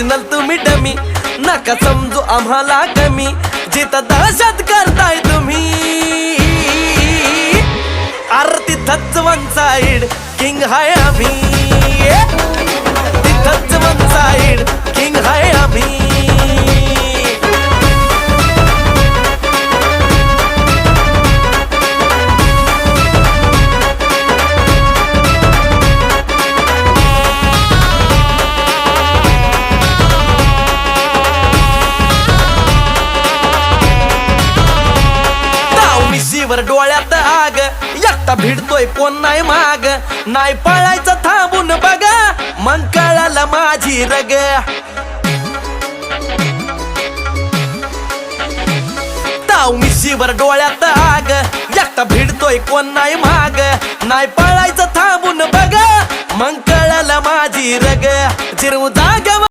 Original तुम्ही dummy, नका समजू आम्हाला कमी, जिथं दहशत करताय तुम्ही अरे तिथंच वन साइड किंग हाय आम्ही, तिथंच वन साइड किंग हाय आम्ही. वर डोळ्यात आग, एकटा भिडतोय कोण नाही माग, नाही पळायचं थांबून बघा, मग कळालं माझी रग. ताव मिशीवर डोळ्यात आग, एकटा भिडतोय कोण नाही माग, नाही पळायचं थांबून बघा, मग कळालं माझी रग. जिरवू जागा